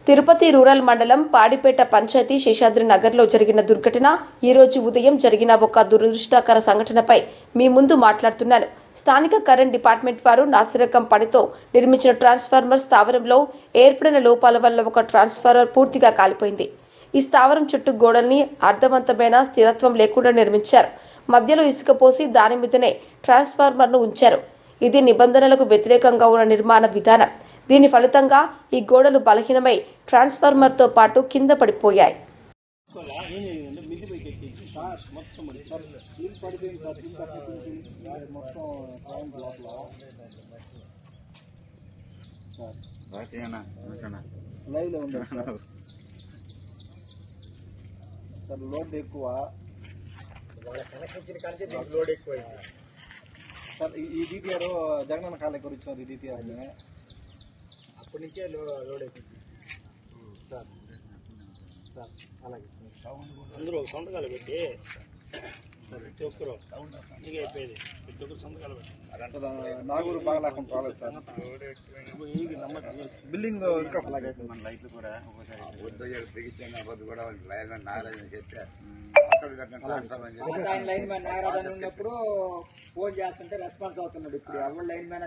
Tirupati rural మండలం పాడిపేట పంచాయతీ శేషాద్రి నగర్లో జరిగిన దుర్ఘటన ఈ రోజు ఉదయం జరిగిన ఒక దురదృష్టకర సంఘటనపై మీ ముందు మాట్లాడుతున్నాను. స్థానిక కరెంట్ డిపార్ట్మెంట్ వారు నాసిరకం పనితో నిర్మించిన ట్రాన్స్ఫార్మర్ స్థావరంలో ఏర్పడిన లోపాల వల్ల ఒక ట్రాన్స్ఫార్మర్ పూర్తిగా కాలిపోయింది. ఈ స్థావరం చుట్టూ గోడల్ని అర్థవంతమైన స్థిరత్వం లేకుండా నిర్మించారు. మధ్యలో ఇసుక పోసి దాని మీదనే ట్రాన్స్ఫార్మర్ను ఉంచారు. ఇది నిబంధనలకు వ్యతిరేకంగా ఉన్న నిర్మాణ విధానం. దీని ఫలితంగా ఈ గోడలు బలహీనమై ట్రాన్స్ఫార్మర్తో పాటు కింద పడిపోయాయి. లోడ్ ఎక్కువ సార్. ఈ DTR జగనన్న కాలే కూర్చున్నారు. ఈ DTR అప్పటి నుంచే లోడ్ ఎక్కువ సార్. సార్ అలాగే అందరూ సంతకాలు పెట్టి ప్రతి ఒక్కరు అయిపోయేది. ప్రతి ఒక్కరు సంతకాలు పెట్టి నాగూరు బాగా లేకుండా రాలేదు సార్. బిల్డింగ్ ఇంకా అలాగే మన లైట్లు కూడా లైన్ మ్యాన్ నాగరాజు ఉన్నప్పుడు ఫోన్ చేస్తుంటే రెస్పాన్స్ అవుతున్నాడు. ఇప్పుడు ఎవరు లైన్ మ్యాన్